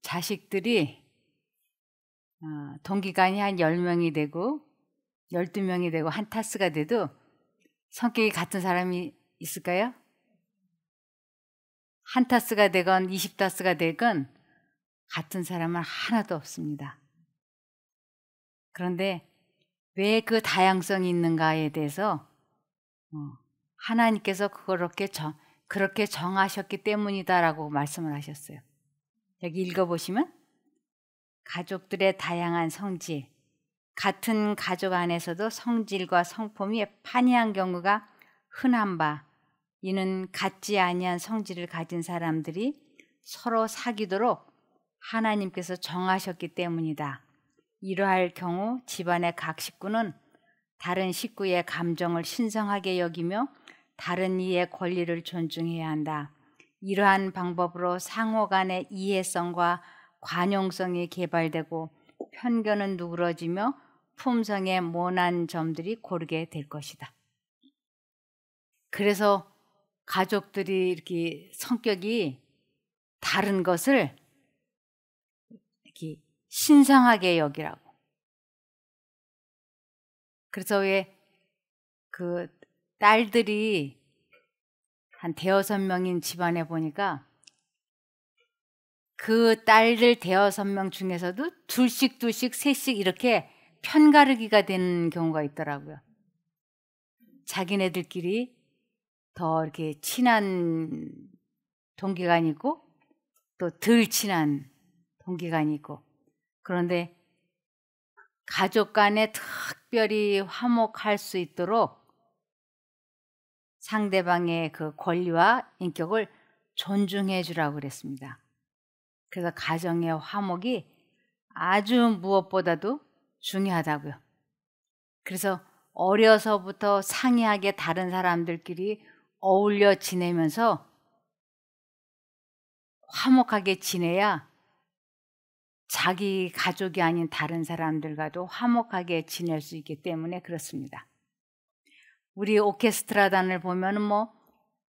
자식들이 동기간이 한 10명이 되고 12명이 되고 한 타스가 돼도 성격이 같은 사람이 있을까요? 한 타스가 되건 20타스가 되건 같은 사람은 하나도 없습니다. 그런데 왜 그 다양성이 있는가에 대해서 하나님께서 그렇게 정하셨기 때문이다라고 말씀을 하셨어요. 여기 읽어보시면 가족들의 다양한 성질, 같은 가족 안에서도 성질과 성품이 판이한 경우가 흔한 바, 이는 같지 아니한 성질을 가진 사람들이 서로 사귀도록 하나님께서 정하셨기 때문이다. 이러할 경우 집안의 각 식구는 다른 식구의 감정을 신성하게 여기며 다른 이의 권리를 존중해야 한다. 이러한 방법으로 상호 간의 이해성과 관용성이 개발되고 편견은 누그러지며 품성의 모난 점들이 고르게 될 것이다. 그래서 가족들이 이렇게 성격이 다른 것을 이렇게 신성하게 여기라고. 그래서 왜 그 딸들이 한 5명인 집안에 보니까 그 딸들 5명 중에서도 둘씩 셋씩 이렇게 편가르기가 되는 경우가 있더라고요. 자기네들끼리 더 이렇게 친한 동기간이 있고 또 덜 친한 동기간이 있고, 그런데 가족 간에 특별히 화목할 수 있도록 상대방의 그 권리와 인격을 존중해 주라고 그랬습니다. 그래서 가정의 화목이 아주 무엇보다도 중요하다고요. 그래서 어려서부터 상이하게 다른 사람들끼리 어울려 지내면서 화목하게 지내야 자기 가족이 아닌 다른 사람들과도 화목하게 지낼 수 있기 때문에 그렇습니다. 우리 오케스트라단을 보면은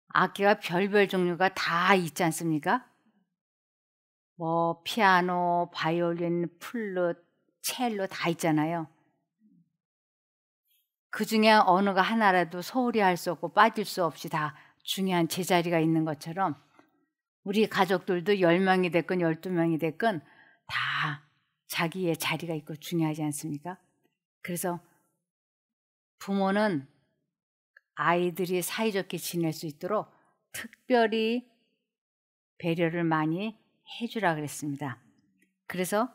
악기가 별별 종류가 다 있지 않습니까? 피아노, 바이올린, 플룻, 첼로 다 있잖아요. 그 중에 어느가 하나라도 소홀히 할 수 없고 빠질 수 없이 다 중요한 제자리가 있는 것처럼 우리 가족들도 10명이 됐건 12명이 됐건 다 자기의 자리가 있고 중요하지 않습니까? 그래서 부모는 아이들이 사이좋게 지낼 수 있도록 특별히 배려를 많이 해주라 그랬습니다. 그래서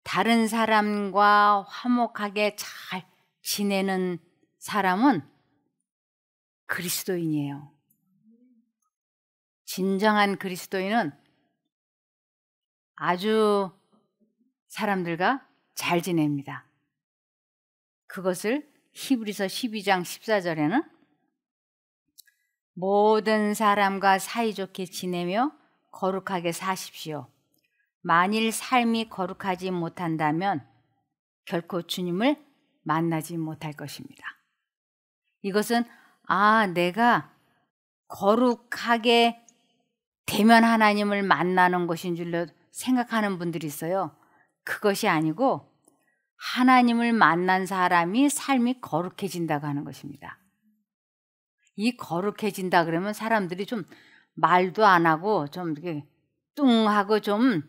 다른 사람과 화목하게 잘 지내는 사람은 그리스도인이에요. 진정한 그리스도인은 아주 사람들과 잘 지냅니다. 그것을 히브리서 12장 14절에는 모든 사람과 사이좋게 지내며 거룩하게 사십시오. 만일 삶이 거룩하지 못한다면 결코 주님을 만나지 못할 것입니다. 이것은 내가 거룩하게 되면 하나님을 만나는 것인 줄로 생각하는 분들이 있어요. 그것이 아니고 하나님을 만난 사람이 삶이 거룩해진다고 하는 것입니다. 이 거룩해진다 그러면 사람들이 좀 말도 안 하고 좀 이렇게 뚱하고 좀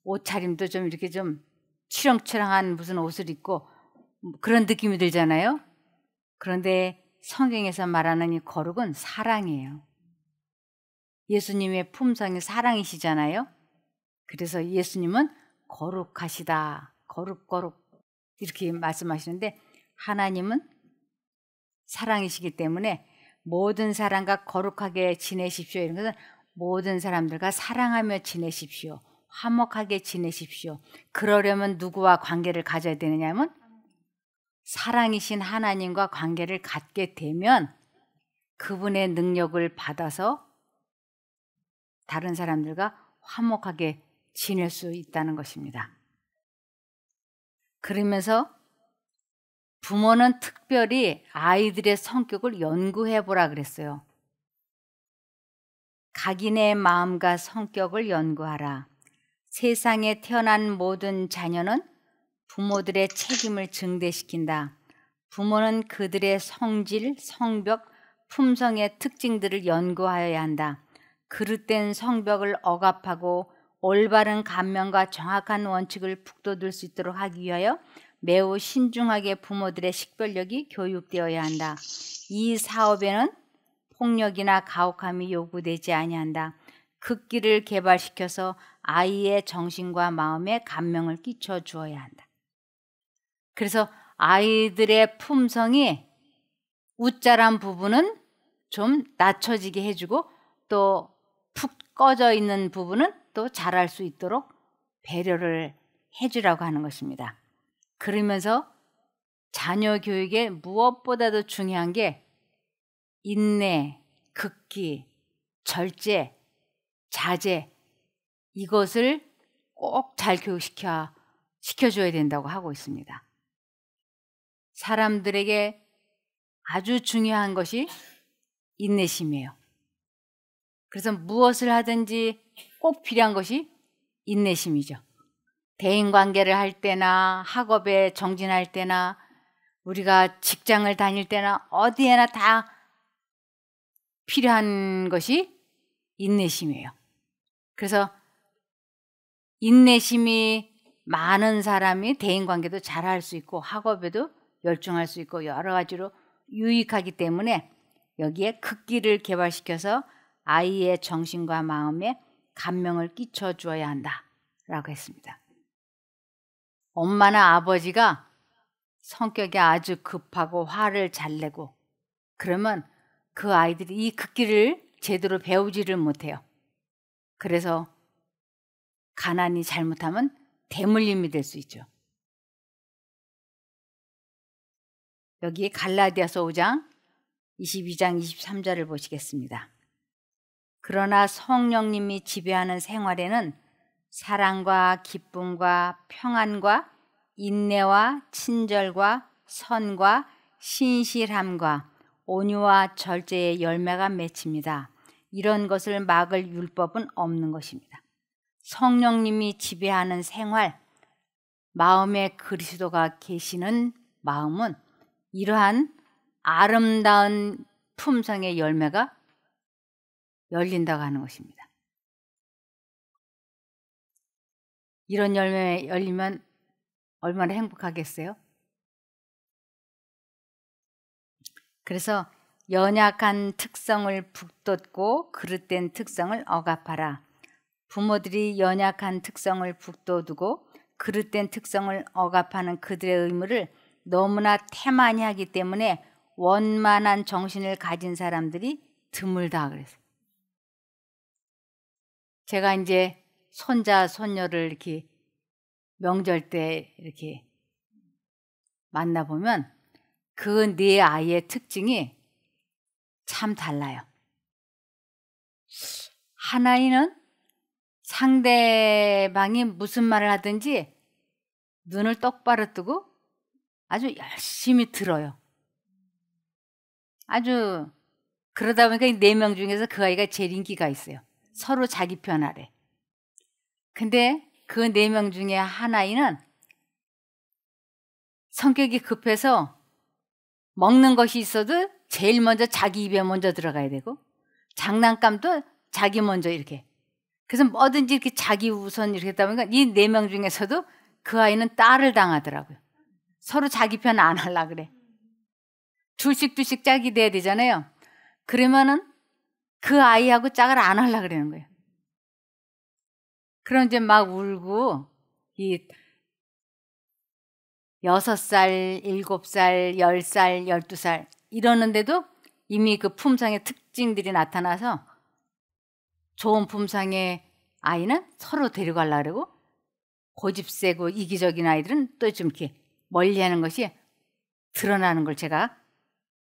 옷차림도 좀 이렇게 좀 치렁치렁한 무슨 옷을 입고 그런 느낌이 들잖아요. 그런데 성경에서 말하는 이 거룩은 사랑이에요. 예수님의 품성이 사랑이시잖아요. 그래서 예수님은 거룩하시다. 거룩 이렇게 말씀하시는데 하나님은 사랑이시기 때문에 모든 사람과 거룩하게 지내십시오. 이런 것은 모든 사람들과 사랑하며 지내십시오. 화목하게 지내십시오. 그러려면 누구와 관계를 가져야 되느냐면 사랑이신 하나님과 관계를 갖게 되면 그분의 능력을 받아서 다른 사람들과 화목하게 지낼 수 있다는 것입니다. 그러면서 부모는 특별히 아이들의 성격을 연구해 보라 그랬어요. 각인의 마음과 성격을 연구하라. 세상에 태어난 모든 자녀는 부모들의 책임을 증대시킨다. 부모는 그들의 성질, 성벽, 품성의 특징들을 연구하여야 한다. 그릇된 성벽을 억압하고 올바른 감명과 정확한 원칙을 북돋을 수 있도록 하기 위하여 매우 신중하게 부모들의 식별력이 교육되어야 한다. 이 사업에는 폭력이나 가혹함이 요구되지 아니한다. 극기를 개발시켜서 아이의 정신과 마음에 감명을 끼쳐 주어야 한다. 그래서 아이들의 품성이 우짜란 부분은 좀 낮춰지게 해주고 또 푹 꺼져 있는 부분은 또 자랄 수 있도록 배려를 해주라고 하는 것입니다. 그러면서 자녀 교육에 무엇보다도 중요한 게 인내, 극기, 절제, 자제, 이것을 꼭 잘 시켜줘야 된다고 하고 있습니다. 사람들에게 아주 중요한 것이 인내심이에요. 그래서 무엇을 하든지 꼭 필요한 것이 인내심이죠. 대인관계를 할 때나 학업에 정진할 때나 우리가 직장을 다닐 때나 어디에나 다 필요한 것이 인내심이에요. 그래서 인내심이 많은 사람이 대인관계도 잘할 수 있고 학업에도 열중할 수 있고 여러 가지로 유익하기 때문에 여기에 극기를 개발시켜서 아이의 정신과 마음에 감명을 끼쳐 주어야 한다라고 했습니다. 엄마나 아버지가 성격이 아주 급하고 화를 잘 내고 그러면 그 아이들이 이 극기를 제대로 배우지를 못해요. 그래서 가난이 잘못하면 대물림이 될 수 있죠. 여기 갈라디아서 5장 22장 23절을 보시겠습니다. 그러나 성령님이 지배하는 생활에는 사랑과 기쁨과 평안과 인내와 친절과 선과 신실함과 온유와 절제의 열매가 맺힙니다. 이런 것을 막을 율법은 없는 것입니다. 성령님이 지배하는 생활, 마음에 그리스도가 계시는 마음은 이러한 아름다운 품성의 열매가 열린다고 하는 것입니다. 이런 열매 열리면 얼마나 행복하겠어요? 그래서 연약한 특성을 북돋고 그릇된 특성을 억압하라. 부모들이 연약한 특성을 북돋우고 그릇된 특성을 억압하는 그들의 의무를 너무나 태만히 하기 때문에 원만한 정신을 가진 사람들이 드물다 그랬어요. 제가 이제 손자, 손녀를 이렇게 명절 때 이렇게 만나보면 그 네 아이의 특징이 참 달라요. 한 아이는 상대방이 무슨 말을 하든지 눈을 똑바로 뜨고 아주 열심히 들어요. 아주 그러다 보니까 4명 중에서 그 아이가 제일 인기가 있어요. 서로 자기 편하래. 근데 그 4명 중에 한 아이는 성격이 급해서 먹는 것이 있어도 제일 먼저 자기 입에 먼저 들어가야 되고 장난감도 자기 먼저 이렇게. 그래서 뭐든지 이렇게 자기 우선 이렇게 하다 보니까 이 4명 중에서도 그 아이는 딸을 당하더라고요. 서로 자기 편 안 하려고 그래. 둘씩 짝이 돼야 되잖아요. 그러면은 그 아이하고 짝을 안 하려고 그러는 거예요. 그럼 이제 막 울고 이 6살, 7살, 10살, 12살 이러는데도 이미 그 품성의 특징들이 나타나서 좋은 품성의 아이는 서로 데려가려고 그러고 고집세고 이기적인 아이들은 또 좀 이렇게 멀리하는 것이 드러나는 걸 제가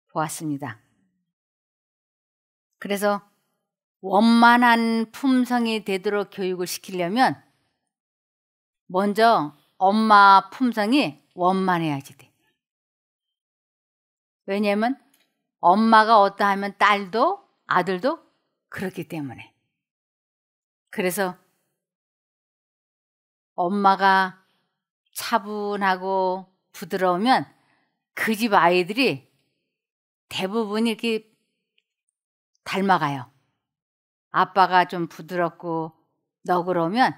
보았습니다. 그래서 원만한 품성이 되도록 교육을 시키려면 먼저 엄마 품성이 원만해야지 돼. 왜냐하면 엄마가 어떠하면 딸도 아들도 그렇기 때문에. 그래서 엄마가 차분하고 부드러우면 그 집 아이들이 대부분 이렇게 닮아가요. 아빠가 좀 부드럽고 너그러우면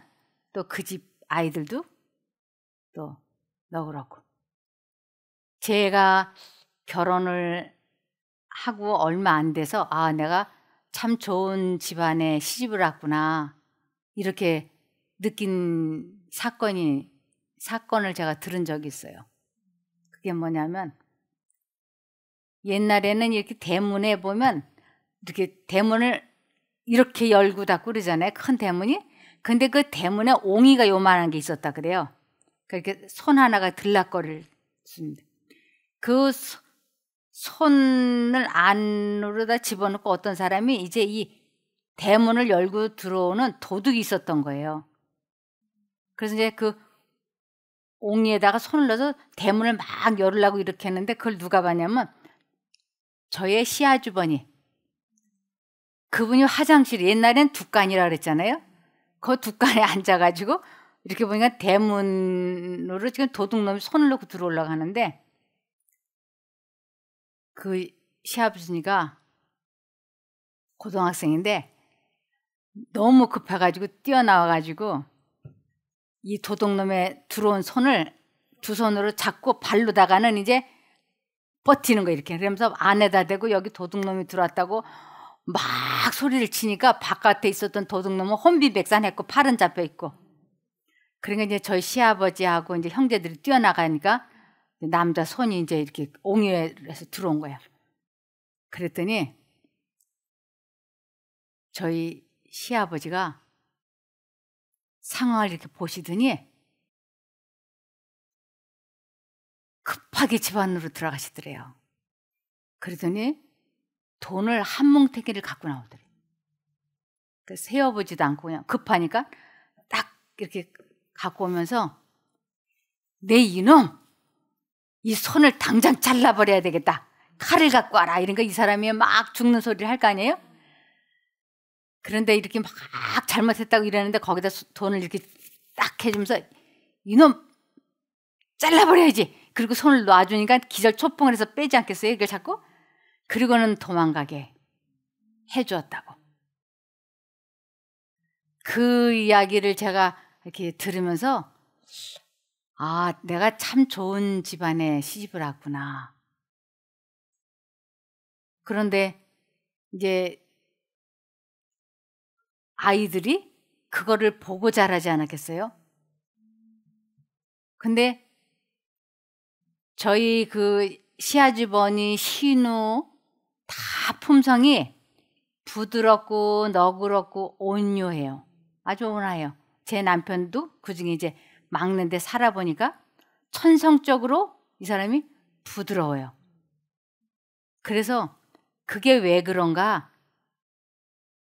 또 그 집 아이들도 또 너그럽고. 제가 결혼을 하고 얼마 안 돼서 아, 내가 참 좋은 집안에 시집을 왔구나 이렇게 느낀 사건을 제가 들은 적이 있어요. 그게 뭐냐면 옛날에는 이렇게 대문에 보면 이렇게 대문을 이렇게 열고 닫고 그러잖아요. 큰 대문이. 근데 그 대문에 옹이가 요만한 게 있었다 그래요. 그렇게 손 하나가 들락거렸습니다. 그 손을 안으로다 집어넣고 어떤 사람이 이제 이 대문을 열고 들어오는 도둑이 있었던 거예요. 그래서 이제 그 옹이에다가 손을 넣어서 대문을 막 열으려고 이렇게 했는데 그걸 누가 봤냐면 저의 시아주버니. 그분이 화장실, 옛날엔 둑간이라 그랬잖아요. 그 둑간에 앉아가지고 이렇게 보니까 대문으로 지금 도둑놈이 손을 넣고 들어오려고 하는데 그 시아버지가 고등학생인데 너무 급해가지고 뛰어나와가지고 이 도둑놈의 들어온 손을 두 손으로 잡고 발로다가는 이제 버티는 거 이렇게. 그러면서 안에다 대고 여기 도둑놈이 들어왔다고 막 소리를 치니까 바깥에 있었던 도둑놈은 혼비백산했고 팔은 잡혀 있고. 그러니까 이제 저희 시아버지하고 이제 형제들이 뛰어나가니까 남자 손이 이제 이렇게 옹이에서 들어온 거야. 그랬더니 저희 시아버지가 상황을 이렇게 보시더니 급하게 집 안으로 들어가시더래요. 그러더니 돈을 한 뭉태기를 갖고 나오더래요. 그래서 세어보지도 않고 그냥 급하니까 딱 이렇게 갖고 오면서 내 이놈! 이 손을 당장 잘라버려야 되겠다. 칼을 갖고 와라. 이러니까 이 사람이 막 죽는 소리를 할 거 아니에요? 그런데 이렇게 막 잘못했다고 이러는데 거기다 돈을 이렇게 딱 해주면서 이놈 잘라버려야지. 그리고 손을 놔주니까 기절초풍을 해서 빼지 않겠어요? 이걸 자꾸? 그리고는 도망가게 해주었다고. 그 이야기를 제가 이렇게 들으면서 아, 내가 참 좋은 집안에 시집을 왔구나. 그런데 이제 아이들이 그거를 보고 자라지 않았겠어요? 근데 저희 그 시아주버니 신우 다 품성이 부드럽고 너그럽고 온유해요. 아주 온화해요. 제 남편도 그중에 이제 막내인데 살아보니까 천성적으로 이 사람이 부드러워요. 그래서 그게 왜 그런가?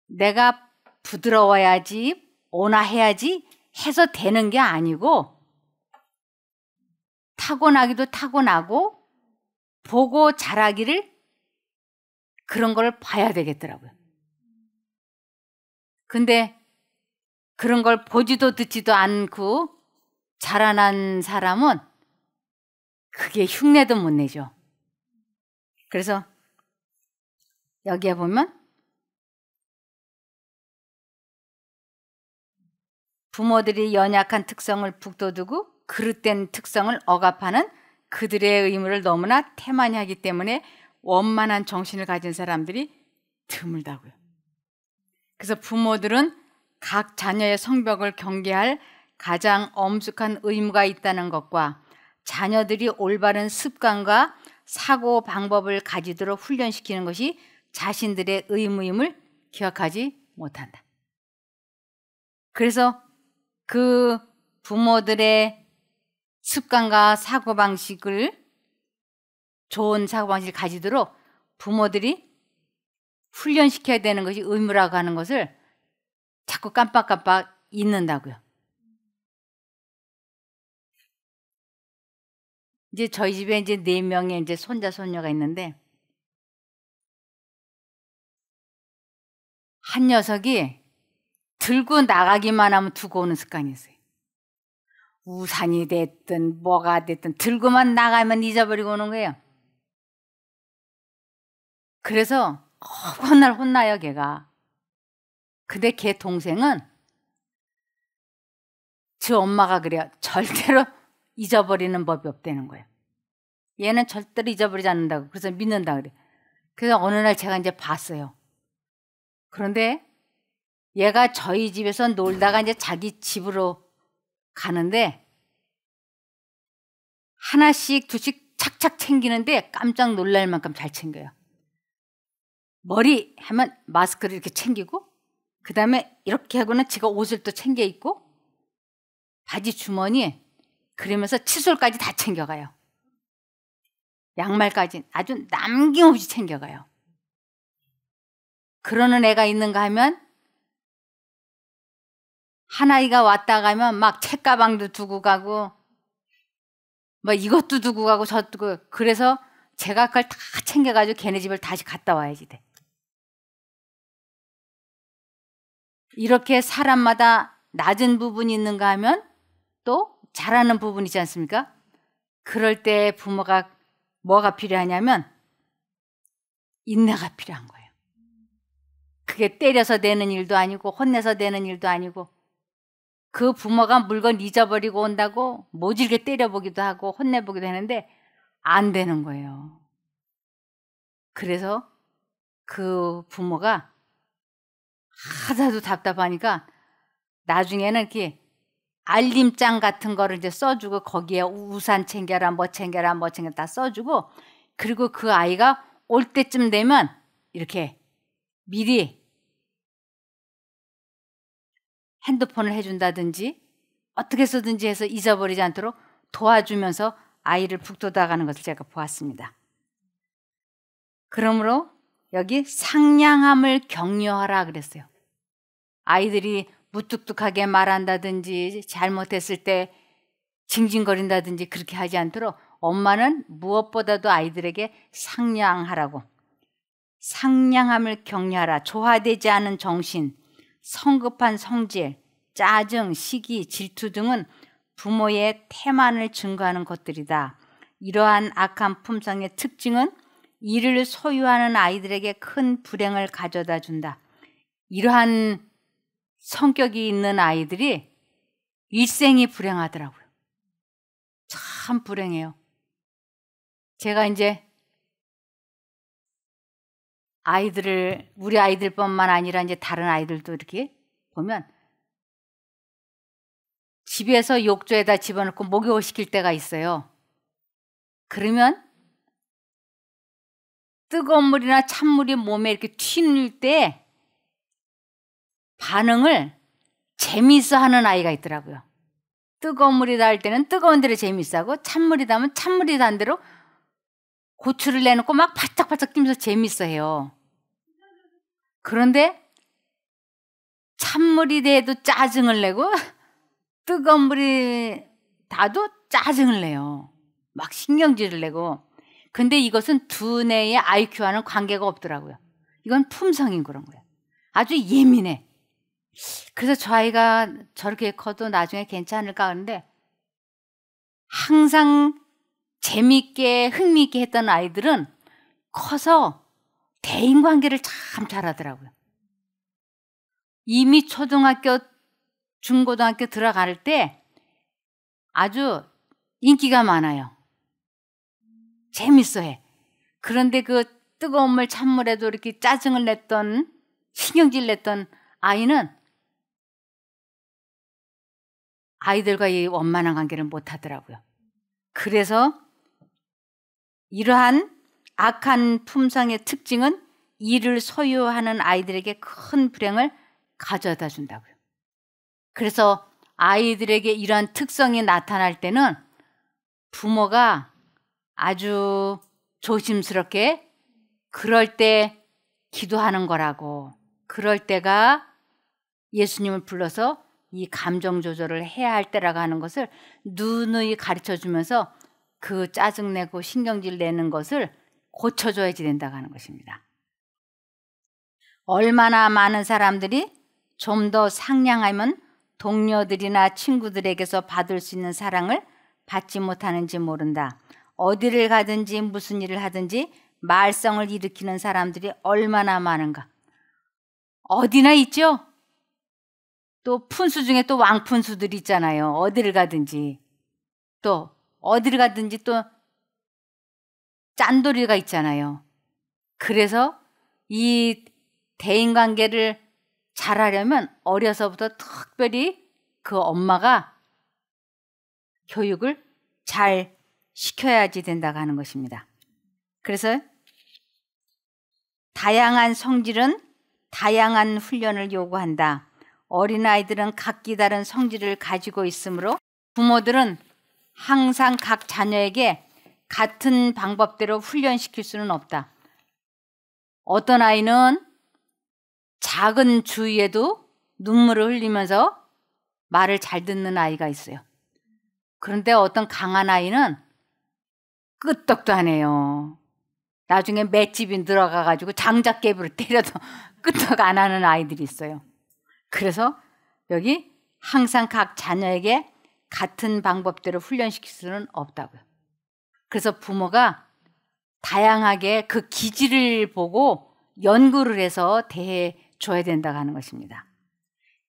내가 부드러워야지, 온화해야지 해서 되는 게 아니고 타고나기도 타고나고 보고 자라기를 그런 걸 봐야 되겠더라고요. 근데 그런 걸 보지도 듣지도 않고 자라난 사람은 그게 흉내도 못 내죠. 그래서 여기에 보면 부모들이 연약한 특성을 북돋우고 그릇된 특성을 억압하는 그들의 의무를 너무나 태만히 하기 때문에 원만한 정신을 가진 사람들이 드물다고요. 그래서 부모들은 각 자녀의 성벽을 경계할 가장 엄숙한 의무가 있다는 것과 자녀들이 올바른 습관과 사고 방법을 가지도록 훈련시키는 것이 자신들의 의무임을 기억하지 못한다. 그래서 그 부모들의 습관과 사고방식을 좋은 사고방식을 가지도록 부모들이 훈련시켜야 되는 것이 의무라고 하는 것을 자꾸 깜빡깜빡 잊는다고요. 이제 저희 집에 이제 4명의 이제 손자 손녀가 있는데 한 녀석이 들고 나가기만 하면 두고 오는 습관이 있어요. 우산이 됐든 뭐가 됐든 들고만 나가면 잊어버리고 오는 거예요. 그래서 맨날 혼나요, 걔가. 근데 걔 동생은 저 엄마가 그래요. 절대로 잊어버리는 법이 없다는 거예요. 얘는 절대로 잊어버리지 않는다고. 그래서 믿는다 그래. 그래서 어느 날 제가 이제 봤어요. 그런데 얘가 저희 집에서 놀다가 이제 자기 집으로 가는데 하나씩 두씩 착착 챙기는데 깜짝 놀랄 만큼 잘 챙겨요. 머리 하면 마스크를 이렇게 챙기고, 그 다음에 이렇게 하고는 지가 옷을 또 챙겨 입고, 바지 주머니, 그러면서 칫솔까지 다 챙겨가요. 양말까지 아주 남김없이 챙겨가요. 그러는 애가 있는가 하면 한 아이가 왔다 가면 막 책가방도 두고 가고 뭐 이것도 두고 가고 저것도 두고, 그래서 제가 그걸 다 챙겨가지고 걔네 집을 다시 갔다 와야지 돼. 이렇게 사람마다 낮은 부분이 있는가 하면 또 잘하는 부분이 있지 않습니까? 그럴 때 부모가 뭐가 필요하냐면 인내가 필요한 거예요. 그게 때려서 되는 일도 아니고 혼내서 되는 일도 아니고, 그 부모가 물건 잊어버리고 온다고 모질게 때려보기도 하고 혼내보기도 하는데 안 되는 거예요. 그래서 그 부모가 하나도 답답하니까 나중에는 이렇게 알림장 같은 거를 이제 써주고, 거기에 우산 챙겨라 뭐 챙겨라 뭐 챙겨라 다 써주고, 그리고 그 아이가 올 때쯤 되면 이렇게 미리 핸드폰을 해준다든지 어떻게 해서든지 해서 잊어버리지 않도록 도와주면서 아이를 북돋아가는 것을 제가 보았습니다. 그러므로 여기 상냥함을 격려하라 그랬어요. 아이들이 무뚝뚝하게 말한다든지 잘못했을 때 징징거린다든지 그렇게 하지 않도록 엄마는 무엇보다도 아이들에게 상냥하라고, 상냥함을 격려하라. 조화되지 않은 정신, 성급한 성질, 짜증, 시기, 질투 등은 부모의 태만을 증거하는 것들이다. 이러한 악한 품성의 특징은 이를 소유하는 아이들에게 큰 불행을 가져다 준다. 이러한 성격이 있는 아이들이 일생이 불행하더라고요. 참 불행해요. 제가 이제 아이들을, 우리 아이들뿐만 아니라 이제 다른 아이들도 이렇게 보면 집에서 욕조에다 집어넣고 목욕을 시킬 때가 있어요. 그러면 뜨거운 물이나 찬물이 몸에 이렇게 튀는 때 반응을 재미있어 하는 아이가 있더라고요. 뜨거운 물이 닿을 때는 뜨거운 대로 재미있어 하고, 찬물이 닿으면 찬물이 닿은 대로 고추를 내놓고 막 바짝바짝 뛰면서 재미있어 해요. 그런데 찬물이 돼도 짜증을 내고 뜨거운 물이 닿아도 짜증을 내요. 막 신경질을 내고. 근데 이것은 두뇌의 IQ와는 관계가 없더라고요. 이건 품성인 그런 거예요. 아주 예민해. 그래서 저 아이가 저렇게 커도 나중에 괜찮을까 하는데, 항상 재미있게 흥미있게 했던 아이들은 커서 대인관계를 참 잘하더라고요. 이미 초등학교, 중고등학교 들어갈 때 아주 인기가 많아요. 재밌어해. 그런데 그 뜨거운 물 찬물에도 이렇게 짜증을 냈던, 신경질 냈던 아이는 아이들과 이 원만한 관계를 못 하더라고요. 그래서 이러한 악한 품성의 특징은 이를 소유하는 아이들에게 큰 불행을 가져다 준다고요. 그래서 아이들에게 이러한 특성이 나타날 때는 부모가 아주 조심스럽게 그럴 때 기도하는 거라고, 그럴 때가 예수님을 불러서 이 감정 조절을 해야 할 때라고 하는 것을 누누이 가르쳐 주면서 그 짜증내고 신경질 내는 것을 고쳐줘야지 된다고 하는 것입니다. 얼마나 많은 사람들이 좀 더 상냥하면 동료들이나 친구들에게서 받을 수 있는 사랑을 받지 못하는지 모른다. 어디를 가든지 무슨 일을 하든지 말썽을 일으키는 사람들이 얼마나 많은가. 어디나 있죠? 또 푼수 중에 또 왕푼수들이 있잖아요. 어디를 가든지. 또 어디를 가든지 또 짠돌이가 있잖아요. 그래서 이 대인관계를 잘하려면 어려서부터 특별히 그 엄마가 교육을 잘 시켜야지 된다고 하는 것입니다. 그래서 다양한 성질은 다양한 훈련을 요구한다. 어린아이들은 각기 다른 성질을 가지고 있으므로 부모들은 항상 각 자녀에게 같은 방법대로 훈련시킬 수는 없다. 어떤 아이는 작은 주위에도 눈물을 흘리면서 말을 잘 듣는 아이가 있어요. 그런데 어떤 강한 아이는 끄떡도 안 해요. 나중에 맷집이 늘어가가지고 장작개비로 때려도 끄떡 안 하는 아이들이 있어요. 그래서 여기 항상 각 자녀에게 같은 방법대로 훈련시킬 수는 없다고요. 그래서 부모가 다양하게 그 기질을 보고 연구를 해서 대해 줘야 된다고 하는 것입니다.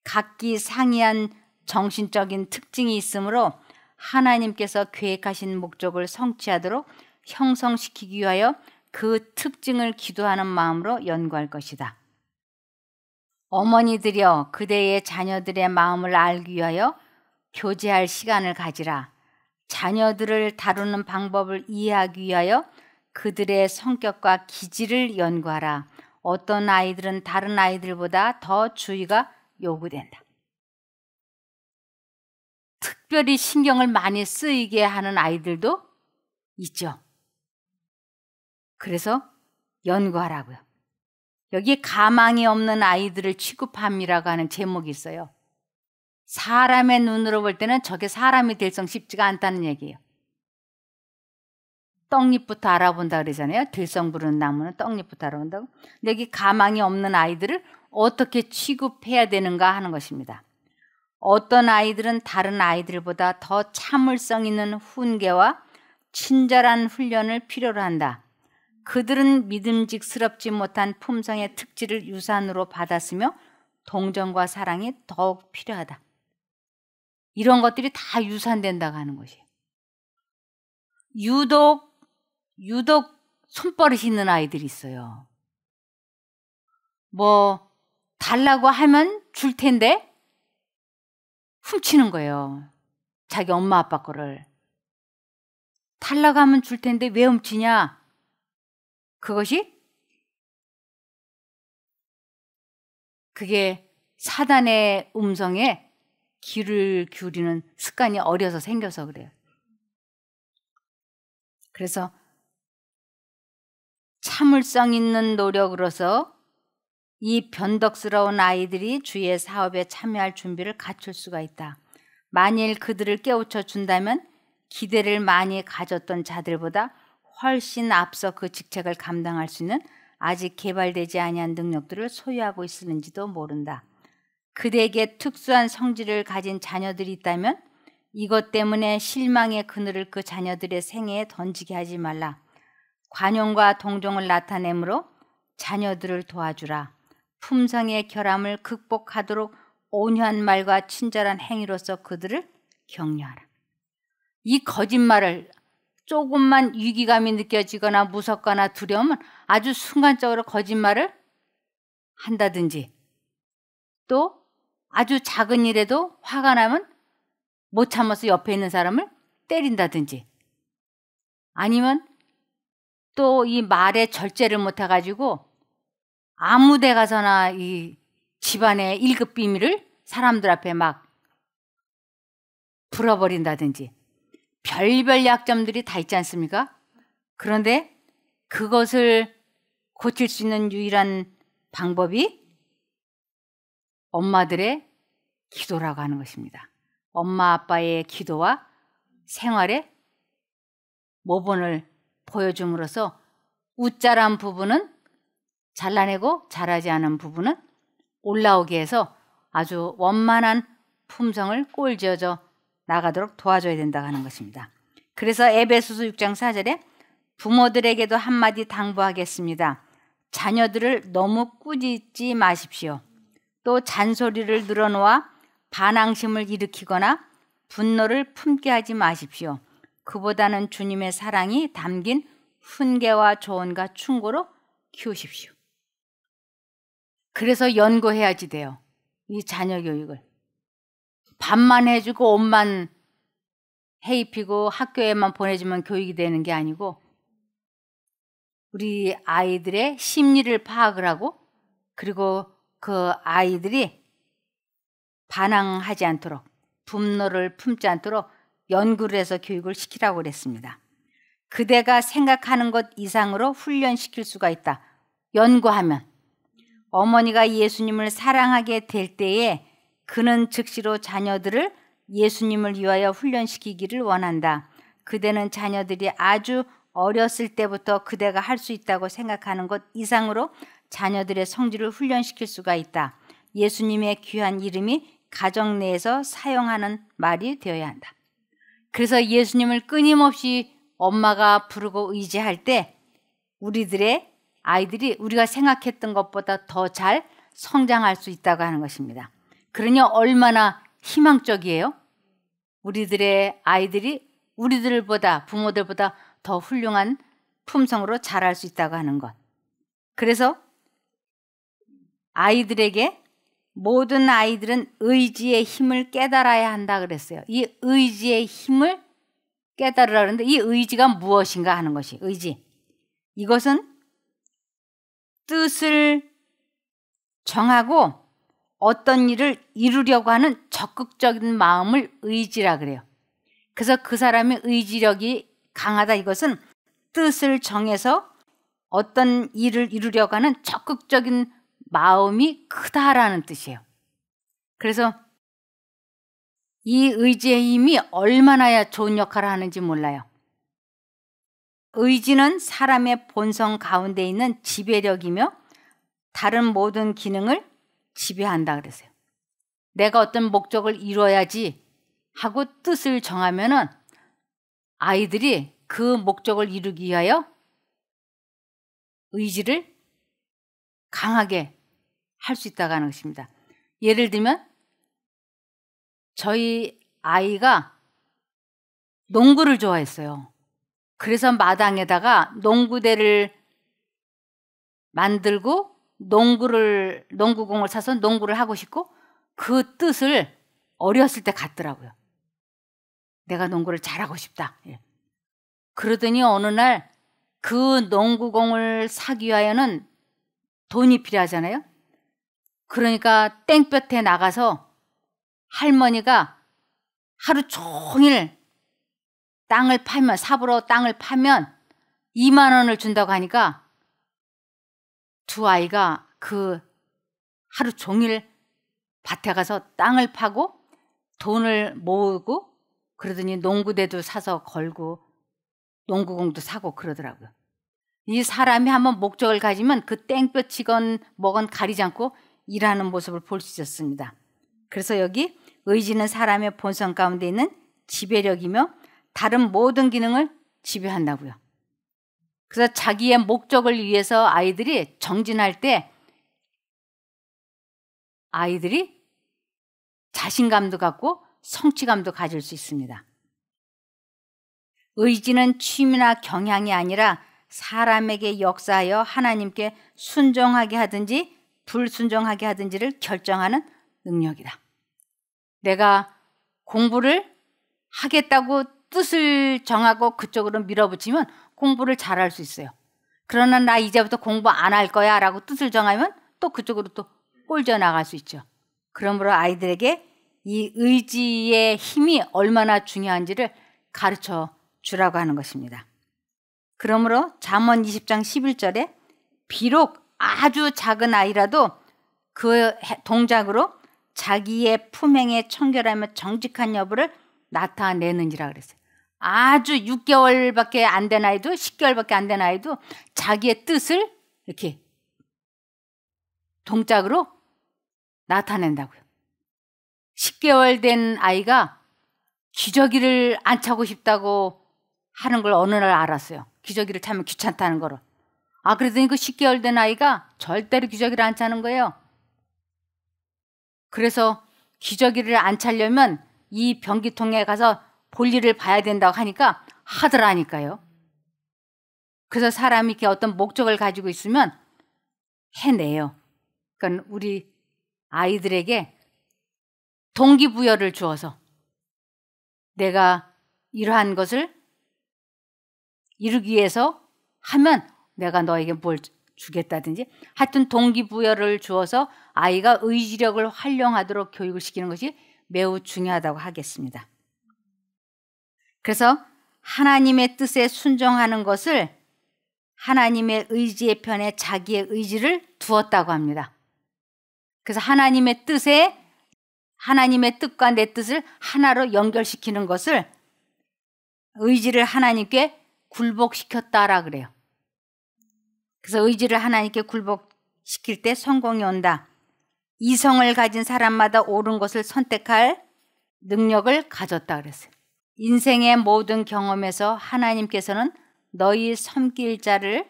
각기 상이한 정신적인 특징이 있으므로 하나님께서 계획하신 목적을 성취하도록 형성시키기 위하여 그 특징을 기도하는 마음으로 연구할 것이다. 어머니들이여 그대의 자녀들의 마음을 알기 위하여 교제할 시간을 가지라. 자녀들을 다루는 방법을 이해하기 위하여 그들의 성격과 기질을 연구하라. 어떤 아이들은 다른 아이들보다 더 주의가 요구된다. 특별히 신경을 많이 쓰이게 하는 아이들도 있죠. 그래서 연구하라고요. 여기 가망이 없는 아이들을 취급함이라고 하는 제목이 있어요. 사람의 눈으로 볼 때는 저게 사람이 될성 쉽지가 않다는 얘기예요. 떡잎부터 알아본다 그러잖아요. 들성 부르는 나무는 떡잎부터 알아본다고. 근데 여기 가망이 없는 아이들을 어떻게 취급해야 되는가 하는 것입니다. 어떤 아이들은 다른 아이들보다 더 참을성 있는 훈계와 친절한 훈련을 필요로 한다. 그들은 믿음직스럽지 못한 품성의 특질을 유산으로 받았으며 동정과 사랑이 더욱 필요하다. 이런 것들이 다 유산된다고 하는 것이에요. 유독 손버릇이 있는 아이들이 있어요. 뭐 달라고 하면 줄 텐데 훔치는 거예요. 자기 엄마 아빠 거를. 달라고 하면 줄 텐데 왜 훔치냐? 그게 사단의 음성에 귀를 기울이는 습관이 어려서 생겨서 그래요. 그래서 참을성 있는 노력으로서 이 변덕스러운 아이들이 주의 사업에 참여할 준비를 갖출 수가 있다. 만일 그들을 깨우쳐 준다면 기대를 많이 가졌던 자들보다 훨씬 앞서 그 직책을 감당할 수 있는 아직 개발되지 아니한 능력들을 소유하고 있을는지도 모른다. 그대에게 특수한 성질을 가진 자녀들이 있다면 이것 때문에 실망의 그늘을 그 자녀들의 생애에 던지게 하지 말라. 관용과 동정을 나타내므로 자녀들을 도와주라. 품성의 결함을 극복하도록 온유한 말과 친절한 행위로서 그들을 격려하라. 이 거짓말을 조금만 위기감이 느껴지거나 무섭거나 두려우면 아주 순간적으로 거짓말을 한다든지, 또 아주 작은 일에도 화가 나면 못 참아서 옆에 있는 사람을 때린다든지, 아니면 또 이 말에 절제를 못해가지고 아무 데 가서나 이 집안의 1급 비밀을 사람들 앞에 막 풀어버린다든지, 별별 약점들이 다 있지 않습니까? 그런데 그것을 고칠 수 있는 유일한 방법이 엄마들의 기도라고 하는 것입니다. 엄마 아빠의 기도와 생활의 모본을 보여줌으로써 웃자란 부분은 잘라내고 잘하지 않은 부분은 올라오게 해서 아주 원만한 품성을 꼴지어져 나가도록 도와줘야 된다고 하는 것입니다. 그래서 에베소서 6장 4절에 부모들에게도 한마디 당부하겠습니다. 자녀들을 너무 꾸짖지 마십시오. 또 잔소리를 늘어놓아 반항심을 일으키거나 분노를 품게 하지 마십시오. 그보다는 주님의 사랑이 담긴 훈계와 조언과 충고로 키우십시오. 그래서 연구해야지 돼요. 이 자녀 교육을. 밥만 해주고 옷만 해 입히고 학교에만 보내주면 교육이 되는 게 아니고 우리 아이들의 심리를 파악을 하고 그리고 그 아이들이 반항하지 않도록 분노를 품지 않도록 연구를 해서 교육을 시키라고 그랬습니다. 그대가 생각하는 것 이상으로 훈련시킬 수가 있다. 연구하면 어머니가 예수님을 사랑하게 될 때에 그는 즉시로 자녀들을 예수님을 위하여 훈련시키기를 원한다. 그대는 자녀들이 아주 어렸을 때부터 그대가 할 수 있다고 생각하는 것 이상으로 자녀들의 성질을 훈련시킬 수가 있다. 예수님의 귀한 이름이 가정 내에서 사용하는 말이 되어야 한다. 그래서 예수님을 끊임없이 엄마가 부르고 의지할 때 우리들의 아이들이 우리가 생각했던 것보다 더 잘 성장할 수 있다고 하는 것입니다. 그러니 얼마나 희망적이에요? 우리들의 아이들이 우리들보다 부모들보다 더 훌륭한 품성으로 자랄 수 있다고 하는 것. 그래서 아이들에게 모든 아이들은 의지의 힘을 깨달아야 한다 그랬어요. 이 의지의 힘을 깨달으라 그러는데 이 의지가 무엇인가 하는 것이 의지. 이것은 뜻을 정하고 어떤 일을 이루려고 하는 적극적인 마음을 의지라 그래요. 그래서 그 사람의 의지력이 강하다. 이것은 뜻을 정해서 어떤 일을 이루려고 하는 적극적인 마음이 크다라는 뜻이에요. 그래서 이 의지의 힘이 얼마나 좋은 역할을 하는지 몰라요. 의지는 사람의 본성 가운데 있는 지배력이며 다른 모든 기능을 지배한다 그랬어요. 내가 어떤 목적을 이루어야지 하고 뜻을 정하면은 아이들이 그 목적을 이루기 위하여 의지를 강하게 할 수 있다고 하는 것입니다. 예를 들면 저희 아이가 농구를 좋아했어요. 그래서 마당에다가 농구대를 만들고 농구공을 사서 농구를 하고 싶고 그 뜻을 어렸을 때 갖더라고요. 내가 농구를 잘하고 싶다. 그러더니 어느 날 그 농구공을 사기 위하여는 돈이 필요하잖아요. 그러니까 땡볕에 나가서 할머니가 하루 종일 땅을 파면 삽으로 땅을 파면 2만 원을 준다고 하니까 두 아이가 그 하루 종일 밭에 가서 땅을 파고 돈을 모으고 그러더니 농구대도 사서 걸고 농구공도 사고 그러더라고요. 이 사람이 한번 목적을 가지면 그 땡볕이건 뭐건 가리지 않고 일하는 모습을 볼 수 있었습니다. 그래서 여기 의지는 사람의 본성 가운데 있는 지배력이며 다른 모든 기능을 지배한다고요. 그래서 자기의 목적을 위해서 아이들이 정진할 때 아이들이 자신감도 갖고 성취감도 가질 수 있습니다. 의지는 취미나 경향이 아니라 사람에게 역사하여 하나님께 순종하게 하든지 불순종하게 하든지를 결정하는 능력이다. 내가 공부를 하겠다고 뜻을 정하고 그쪽으로 밀어붙이면 공부를 잘할 수 있어요. 그러나 나 이제부터 공부 안 할 거야 라고 뜻을 정하면 또 그쪽으로 또 꼴져 나갈 수 있죠. 그러므로 아이들에게 이 의지의 힘이 얼마나 중요한지를 가르쳐 주라고 하는 것입니다. 그러므로 잠언 20장 11절에 비록 아주 작은 아이라도 그 동작으로 자기의 품행에 청결하며 정직한 여부를 나타내느니라 그랬어요. 아주 6개월밖에 안 된 아이도 10개월밖에 안 된 아이도 자기의 뜻을 이렇게 동작으로 나타낸다고요. 10개월 된 아이가 기저귀를 안 차고 싶다고 하는 걸 어느 날 알았어요. 기저귀를 차면 귀찮다는 거를. 그러더니 그 10개월 된 아이가 절대로 기저귀를 안 차는 거예요. 그래서 기저귀를 안 차려면 이 변기통에 가서 볼일을 봐야 된다고 하니까 하더라니까요. 그래서 사람이 이렇게 어떤 목적을 가지고 있으면 해내요. 그러니까 우리 아이들에게 동기부여를 주어서 내가 이러한 것을 이루기 위해서 하면 내가 너에게 뭘 주겠다든지 하여튼 동기부여를 주어서 아이가 의지력을 활용하도록 교육을 시키는 것이 매우 중요하다고 하겠습니다. 그래서 하나님의 뜻에 순종하는 것을 하나님의 의지의 편에 자기의 의지를 두었다고 합니다. 그래서 하나님의 뜻에 하나님의 뜻과 내 뜻을 하나로 연결시키는 것을 의지를 하나님께 굴복시켰다라 그래요. 그래서 의지를 하나님께 굴복시킬 때 성공이 온다. 이성을 가진 사람마다 옳은 것을 선택할 능력을 가졌다 그랬어요. 인생의 모든 경험에서 하나님께서는 너희 섬길 자를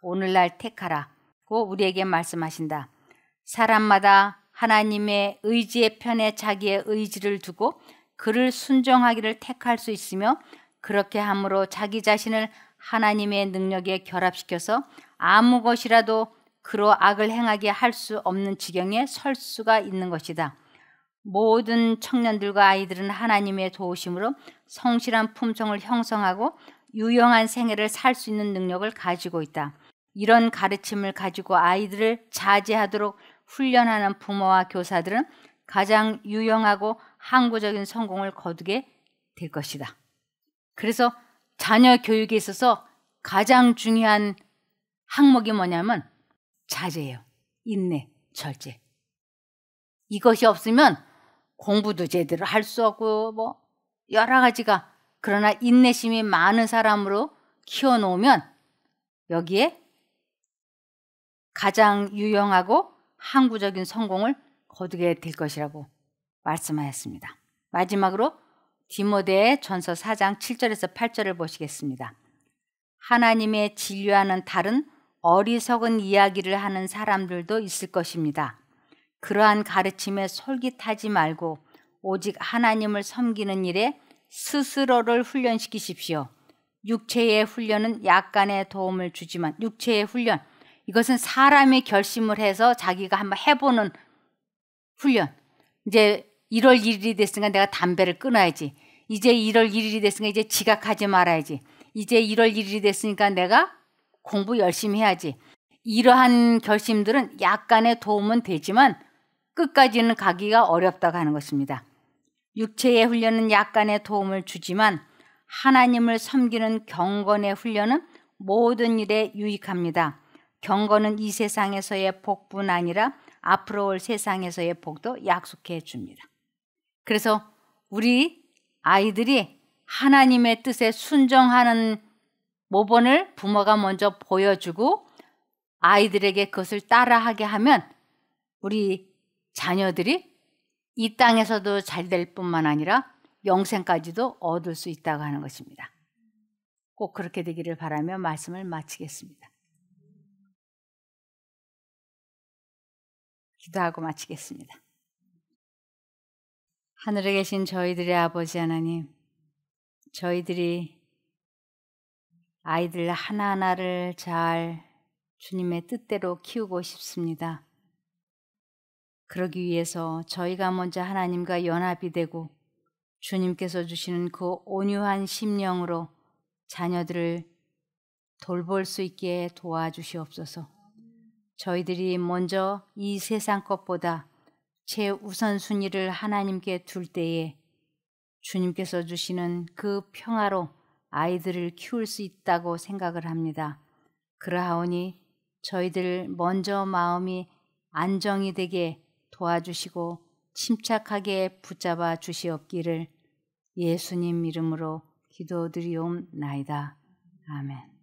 오늘날 택하라고 우리에게 말씀하신다. 사람마다 하나님의 의지의 편에 자기의 의지를 두고 그를 순종하기를 택할 수 있으며 그렇게 함으로 자기 자신을 하나님의 능력에 결합시켜서 아무 것이라도 그로 악을 행하게 할 수 없는 지경에 설 수가 있는 것이다. 모든 청년들과 아이들은 하나님의 도우심으로 성실한 품성을 형성하고 유용한 생애를 살 수 있는 능력을 가지고 있다. 이런 가르침을 가지고 아이들을 자제하도록 훈련하는 부모와 교사들은 가장 유용하고 항구적인 성공을 거두게 될 것이다. 그래서 자녀 교육에 있어서 가장 중요한 항목이 뭐냐면 자제예요. 인내, 절제. 이것이 없으면 공부도 제대로 할 수 없고 여러 가지가, 그러나 인내심이 많은 사람으로 키워놓으면 여기에 가장 유용하고 항구적인 성공을 거두게 될 것이라고 말씀하였습니다. 마지막으로 디모데 전서 4장 7절에서 8절을 보시겠습니다. 하나님의 진료하는 다른 어리석은 이야기를 하는 사람들도 있을 것입니다. 그러한 가르침에 솔깃하지 말고 오직 하나님을 섬기는 일에 스스로를 훈련시키십시오. 육체의 훈련은 약간의 도움을 주지만, 육체의 훈련, 이것은 사람이 결심을 해서 자기가 한번 해보는 훈련. 이제 1월 1일이 됐으니까 내가 담배를 끊어야지. 이제 1월 1일이 됐으니까 이제 지각하지 말아야지. 이제 1월 1일이 됐으니까 내가 공부 열심히 해야지. 이러한 결심들은 약간의 도움은 되지만 끝까지는 가기가 어렵다고 하는 것입니다. 육체의 훈련은 약간의 도움을 주지만 하나님을 섬기는 경건의 훈련은 모든 일에 유익합니다. 경건은 이 세상에서의 복뿐 아니라 앞으로 올 세상에서의 복도 약속해 줍니다. 그래서 우리 아이들이 하나님의 뜻에 순종하는 모범을 부모가 먼저 보여주고 아이들에게 그것을 따라하게 하면 우리 자녀들이 이 땅에서도 잘 될 뿐만 아니라 영생까지도 얻을 수 있다고 하는 것입니다. 꼭 그렇게 되기를 바라며 말씀을 마치겠습니다. 기도하고 마치겠습니다. 하늘에 계신 저희들의 아버지 하나님, 저희들이 아이들 하나하나를 잘 주님의 뜻대로 키우고 싶습니다. 그러기 위해서 저희가 먼저 하나님과 연합이 되고 주님께서 주시는 그 온유한 심령으로 자녀들을 돌볼 수 있게 도와주시옵소서. 저희들이 먼저 이 세상 것보다 제 우선순위를 하나님께 둘 때에 주님께서 주시는 그 평화로 아이들을 키울 수 있다고 생각을 합니다. 그러하오니 저희들 먼저 마음이 안정이 되게 도와주시고 침착하게 붙잡아 주시옵기를 예수님 이름으로 기도드리옵나이다. 아멘.